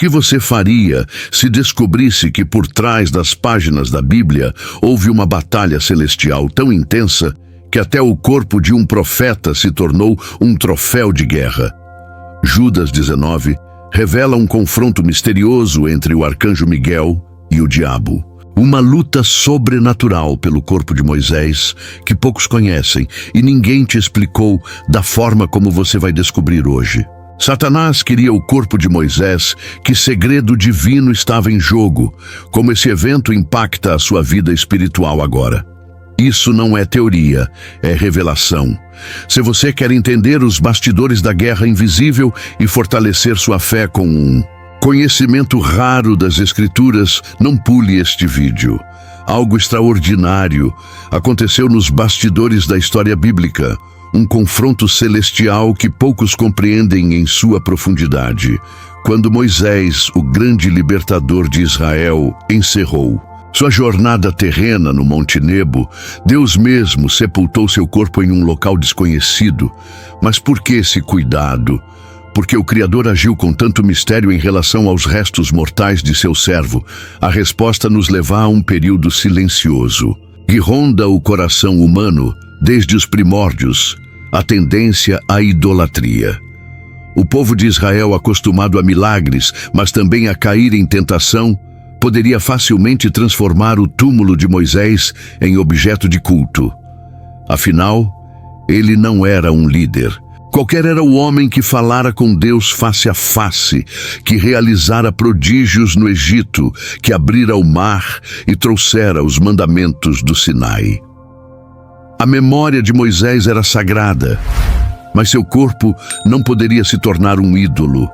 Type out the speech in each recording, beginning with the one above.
que você faria se descobrisse que por trás das páginas da Bíblia houve uma batalha celestial tão intensa que até o corpo de um profeta se tornou um troféu de guerra? Judas 19 revela um confronto misterioso entre o arcanjo Miguel e o diabo. Uma luta sobrenatural pelo corpo de Moisés que poucos conhecem e ninguém te explicou da forma como você vai descobrir hoje. Satanás queria o corpo de Moisés, que segredo divino estava em jogo, como esse evento impacta a sua vida espiritual agora. Isso não é teoria, é revelação. Se você quer entender os bastidores da guerra invisível e fortalecer sua fé com um conhecimento raro das Escrituras, não pule este vídeo. Algo extraordinário aconteceu nos bastidores da história bíblica. Um confronto celestial que poucos compreendem em sua profundidade. Quando Moisés, o grande libertador de Israel, encerrou sua jornada terrena no Monte Nebo, Deus mesmo sepultou seu corpo em um local desconhecido. Mas por que esse cuidado? Porque o Criador agiu com tanto mistério em relação aos restos mortais de seu servo. A resposta nos leva a um período silencioso, que ronda o coração humano desde os primórdios, a tendência à idolatria. O povo de Israel, acostumado a milagres, mas também a cair em tentação, poderia facilmente transformar o túmulo de Moisés em objeto de culto. Afinal, ele não era um líder. Qualquer era o homem que falara com Deus face a face, que realizara prodígios no Egito, que abrira o mar e trouxera os mandamentos do Sinai. A memória de Moisés era sagrada, mas seu corpo não poderia se tornar um ídolo.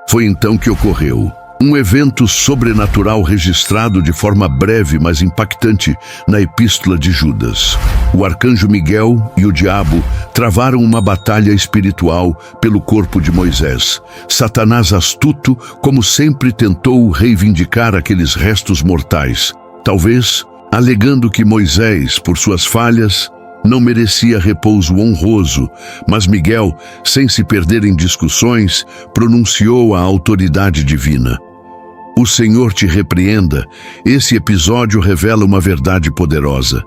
Foi então que ocorreu um evento sobrenatural registrado de forma breve, mas impactante, na Epístola de Judas. O arcanjo Miguel e o diabo travaram uma batalha espiritual pelo corpo de Moisés. Satanás, astuto, como sempre, tentou reivindicar aqueles restos mortais, talvez alegando que Moisés, por suas falhas, não merecia repouso honroso, mas Miguel, sem se perder em discussões, pronunciou a autoridade divina. O Senhor te repreenda. Esse episódio revela uma verdade poderosa.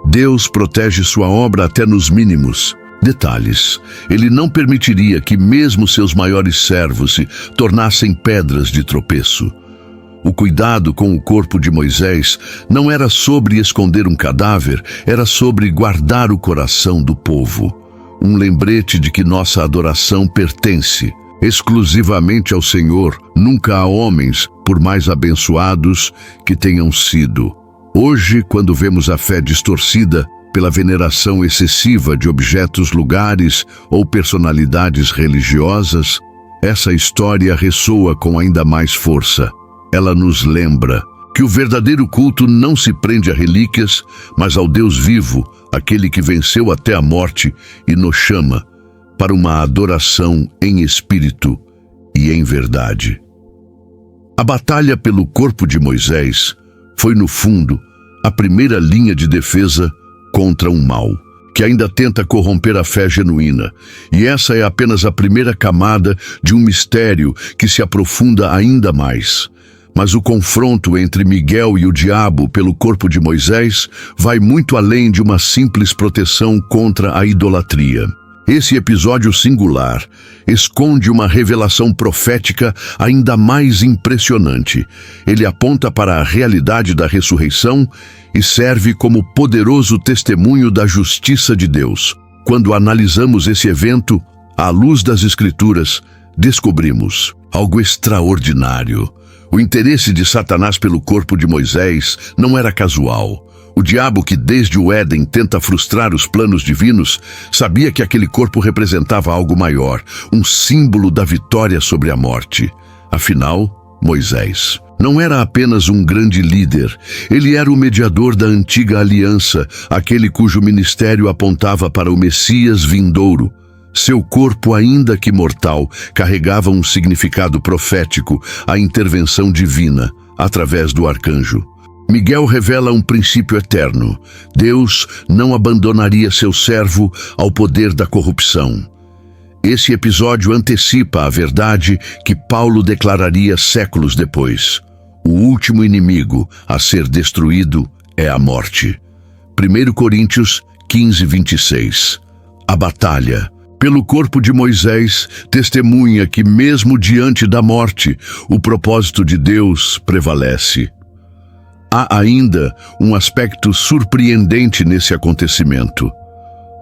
Deus protege sua obra até nos mínimos detalhes. Ele não permitiria que mesmo seus maiores servos se tornassem pedras de tropeço. O cuidado com o corpo de Moisés não era sobre esconder um cadáver, era sobre guardar o coração do povo. Um lembrete de que nossa adoração pertence exclusivamente ao Senhor, nunca a homens, por mais abençoados que tenham sido. Hoje, quando vemos a fé distorcida pela veneração excessiva de objetos, lugares ou personalidades religiosas, essa história ressoa com ainda mais força. Ela nos lembra que o verdadeiro culto não se prende a relíquias, mas ao Deus vivo, aquele que venceu até a morte e nos chama para uma adoração em espírito e em verdade. A batalha pelo corpo de Moisés foi, no fundo, a primeira linha de defesa contra um mal que ainda tenta corromper a fé genuína. E essa é apenas a primeira camada de um mistério que se aprofunda ainda mais. Mas o confronto entre Miguel e o diabo pelo corpo de Moisés vai muito além de uma simples proteção contra a idolatria. Esse episódio singular esconde uma revelação profética ainda mais impressionante. Ele aponta para a realidade da ressurreição e serve como poderoso testemunho da justiça de Deus. Quando analisamos esse evento à luz das Escrituras, descobrimos algo extraordinário. O interesse de Satanás pelo corpo de Moisés não era casual. O diabo, que desde o Éden tenta frustrar os planos divinos, sabia que aquele corpo representava algo maior, um símbolo da vitória sobre a morte. Afinal, Moisés não era apenas um grande líder, ele era o mediador da antiga aliança, aquele cujo ministério apontava para o Messias vindouro. Seu corpo, ainda que mortal, carregava um significado profético, a intervenção divina, através do arcanjo. Miguel revela um princípio eterno. Deus não abandonaria seu servo ao poder da corrupção. Esse episódio antecipa a verdade que Paulo declararia séculos depois. O último inimigo a ser destruído é a morte. 1 Coríntios 15, 26. A batalha pelo corpo de Moisés testemunha que, mesmo diante da morte, o propósito de Deus prevalece. Há ainda um aspecto surpreendente nesse acontecimento.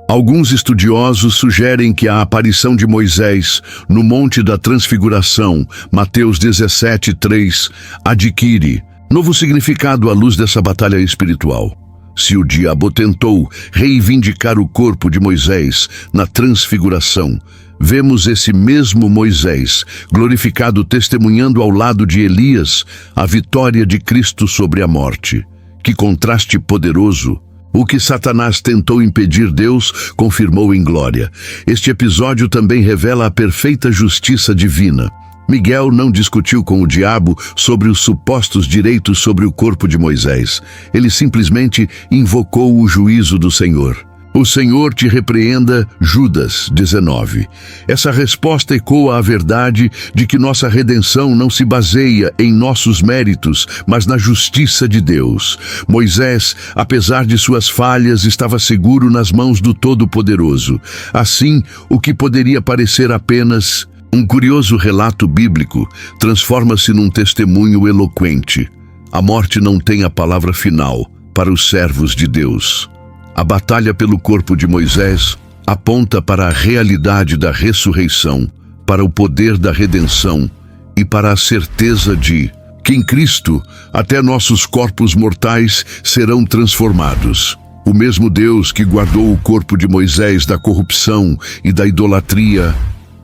Alguns estudiosos sugerem que a aparição de Moisés no Monte da Transfiguração, Mateus 17:3, adquire novo significado à luz dessa batalha espiritual. Se o diabo tentou reivindicar o corpo de Moisés na Transfiguração, vemos esse mesmo Moisés glorificado testemunhando ao lado de Elias a vitória de Cristo sobre a morte. Que contraste poderoso! O que Satanás tentou impedir, Deus confirmou em glória. Este episódio também revela a perfeita justiça divina. Miguel não discutiu com o diabo sobre os supostos direitos sobre o corpo de Moisés. Ele simplesmente invocou o juízo do Senhor. O Senhor te repreenda, Judas 19. Essa resposta ecoa a verdade de que nossa redenção não se baseia em nossos méritos, mas na justiça de Deus. Moisés, apesar de suas falhas, estava seguro nas mãos do Todo-Poderoso. Assim, o que poderia parecer apenas um curioso relato bíblico transforma-se num testemunho eloquente. A morte não tem a palavra final para os servos de Deus. A batalha pelo corpo de Moisés aponta para a realidade da ressurreição, para o poder da redenção e para a certeza de que em Cristo até nossos corpos mortais serão transformados. O mesmo Deus que guardou o corpo de Moisés da corrupção e da idolatria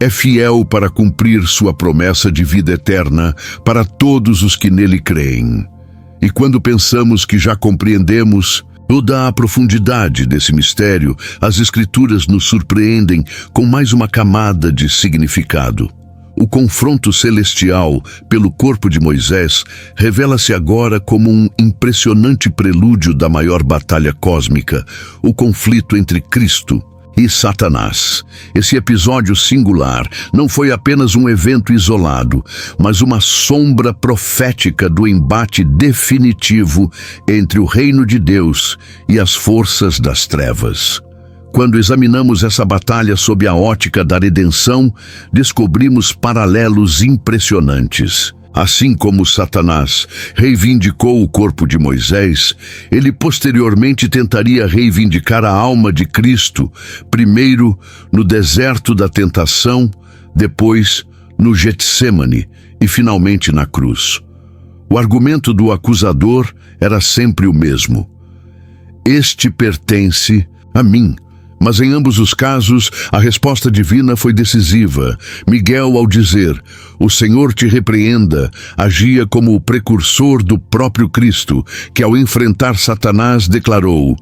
é fiel para cumprir sua promessa de vida eterna para todos os que nele creem. E quando pensamos que já compreendemos toda a profundidade desse mistério, as Escrituras nos surpreendem com mais uma camada de significado. O confronto celestial pelo corpo de Moisés revela-se agora como um impressionante prelúdio da maior batalha cósmica, o conflito entre Cristo e Satanás. Esse episódio singular não foi apenas um evento isolado, mas uma sombra profética do embate definitivo entre o reino de Deus e as forças das trevas. Quando examinamos essa batalha sob a ótica da redenção, descobrimos paralelos impressionantes. Assim como Satanás reivindicou o corpo de Moisés, ele posteriormente tentaria reivindicar a alma de Cristo, primeiro no deserto da tentação, depois no Getsêmani e finalmente na cruz. O argumento do acusador era sempre o mesmo: este pertence a mim. Mas em ambos os casos, a resposta divina foi decisiva. Miguel, ao dizer, "O Senhor te repreenda", agia como o precursor do próprio Cristo, que ao enfrentar Satanás declarou,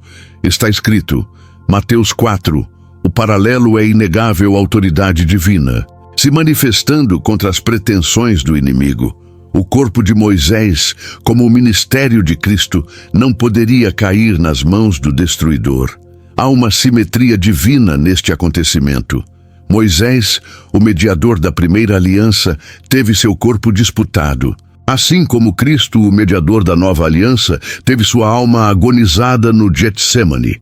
está escrito, Mateus 4, o paralelo é inegável à autoridade divina, se manifestando contra as pretensões do inimigo. O corpo de Moisés, como o ministério de Cristo, não poderia cair nas mãos do destruidor. Há uma simetria divina neste acontecimento. Moisés, o mediador da primeira aliança, teve seu corpo disputado. Assim como Cristo, o mediador da nova aliança, teve sua alma agonizada no Getsêmani.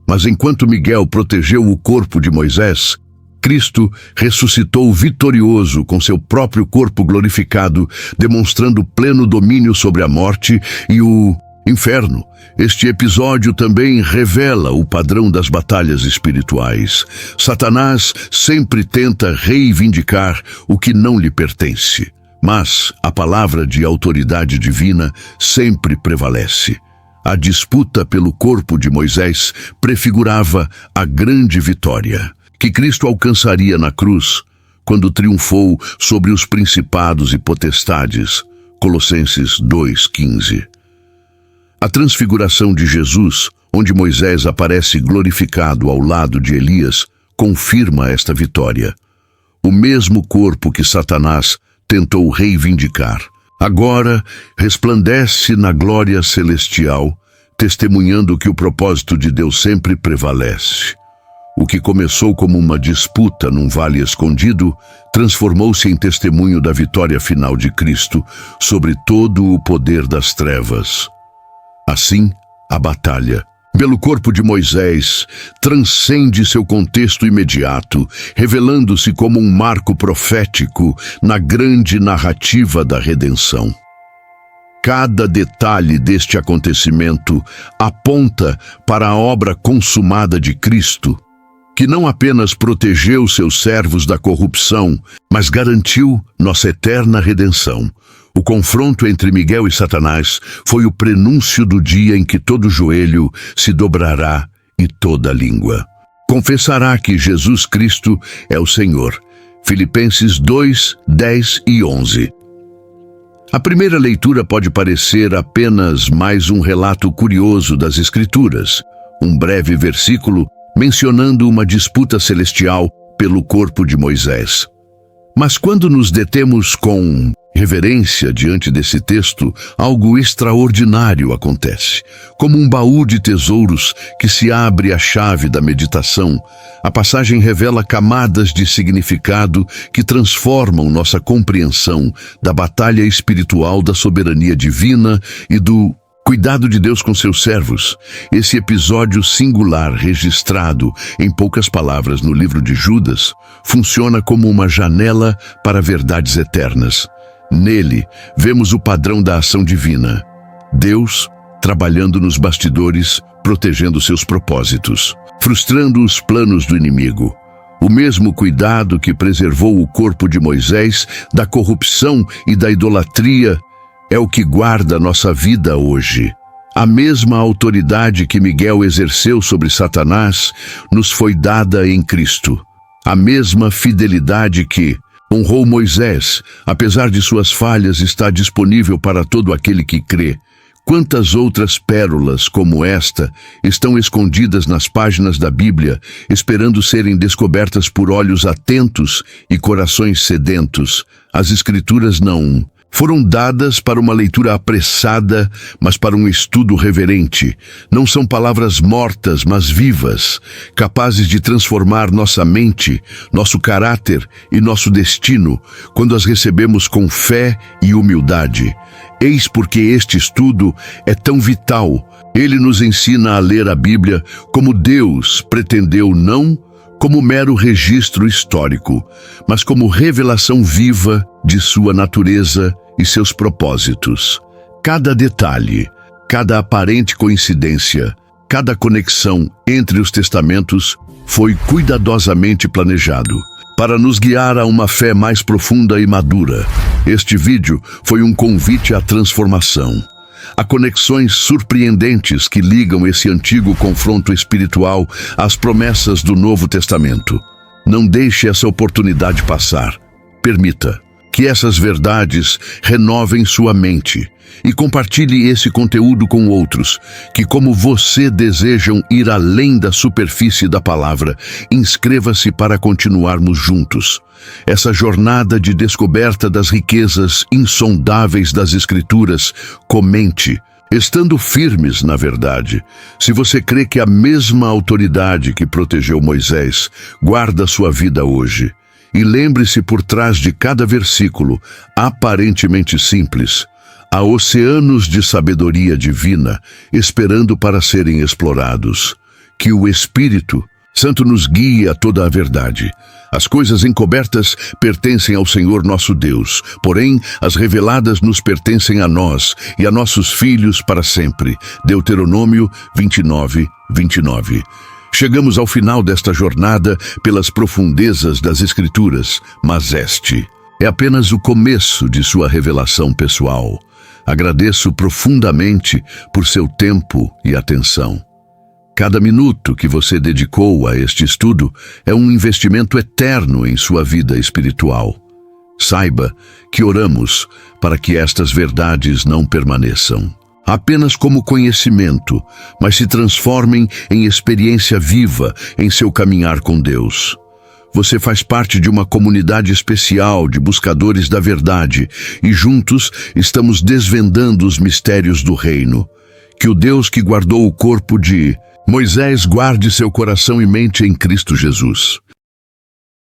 Mas enquanto Miguel protegeu o corpo de Moisés, Cristo ressuscitou vitorioso com seu próprio corpo glorificado, demonstrando pleno domínio sobre a morte e o inferno. Este episódio também revela o padrão das batalhas espirituais. Satanás sempre tenta reivindicar o que não lhe pertence, mas a palavra de autoridade divina sempre prevalece. A disputa pelo corpo de Moisés prefigurava a grande vitória que Cristo alcançaria na cruz quando triunfou sobre os principados e potestades. Colossenses 2:15. A transfiguração de Jesus, onde Moisés aparece glorificado ao lado de Elias, confirma esta vitória. O mesmo corpo que Satanás tentou reivindicar, agora resplandece na glória celestial, testemunhando que o propósito de Deus sempre prevalece. O que começou como uma disputa num vale escondido, transformou-se em testemunho da vitória final de Cristo sobre todo o poder das trevas. Assim, a batalha pelo corpo de Moisés transcende seu contexto imediato, revelando-se como um marco profético na grande narrativa da redenção. Cada detalhe deste acontecimento aponta para a obra consumada de Cristo, que não apenas protegeu seus servos da corrupção, mas garantiu nossa eterna redenção. O confronto entre Miguel e Satanás foi o prenúncio do dia em que todo joelho se dobrará e toda língua confessará que Jesus Cristo é o Senhor. Filipenses 2, 10 e 11. A primeira leitura pode parecer apenas mais um relato curioso das Escrituras, um breve versículo mencionando uma disputa celestial pelo corpo de Moisés. Mas quando nos detemos com reverência diante desse texto, algo extraordinário acontece. Como um baú de tesouros que se abre à chave da meditação, a passagem revela camadas de significado que transformam nossa compreensão da batalha espiritual da soberania divina e do cuidado de Deus com seus servos. Esse episódio singular, registrado em poucas palavras no livro de Judas, funciona como uma janela para verdades eternas. Nele, vemos o padrão da ação divina. Deus trabalhando nos bastidores, protegendo seus propósitos, frustrando os planos do inimigo. O mesmo cuidado que preservou o corpo de Moisés da corrupção e da idolatria é o que guarda nossa vida hoje. A mesma autoridade que Miguel exerceu sobre Satanás nos foi dada em Cristo. A mesma fidelidade que honrou Moisés, apesar de suas falhas, está disponível para todo aquele que crê. Quantas outras pérolas como esta estão escondidas nas páginas da Bíblia, esperando serem descobertas por olhos atentos e corações sedentos? As Escrituras não foram dadas para uma leitura apressada, mas para um estudo reverente. Não são palavras mortas, mas vivas, capazes de transformar nossa mente, nosso caráter e nosso destino, quando as recebemos com fé e humildade. Eis porque este estudo é tão vital. Ele nos ensina a ler a Bíblia como Deus pretendeu, não como mero registro histórico, mas como revelação viva de sua natureza e seus propósitos. Cada detalhe, cada aparente coincidência, cada conexão entre os testamentos foi cuidadosamente planejado para nos guiar a uma fé mais profunda e madura. Este vídeo foi um convite à transformação. Há conexões surpreendentes que ligam esse antigo confronto espiritual às promessas do Novo Testamento. Não deixe essa oportunidade passar. Permita que essas verdades renovem sua mente e compartilhe esse conteúdo com outros que, como você, desejam ir além da superfície da palavra. Inscreva-se para continuarmos juntos. Essa jornada de descoberta das riquezas insondáveis das Escrituras. Comente, estando firmes na verdade. Se você crê que a mesma autoridade que protegeu Moisés guarda sua vida hoje, e lembre-se, por trás de cada versículo, aparentemente simples, há oceanos de sabedoria divina esperando para serem explorados. Que o Espírito Santo nos guie a toda a verdade. As coisas encobertas pertencem ao Senhor nosso Deus, porém as reveladas nos pertencem a nós e a nossos filhos para sempre. Deuteronômio 29, 29. Chegamos ao final desta jornada pelas profundezas das Escrituras, mas este é apenas o começo de sua revelação pessoal. Agradeço profundamente por seu tempo e atenção. Cada minuto que você dedicou a este estudo é um investimento eterno em sua vida espiritual. Saiba que oramos para que estas verdades não permaneçam apenas como conhecimento, mas se transformem em experiência viva em seu caminhar com Deus. Você faz parte de uma comunidade especial de buscadores da verdade e juntos estamos desvendando os mistérios do reino. Que o Deus que guardou o corpo de Moisés, guarde seu coração e mente em Cristo Jesus.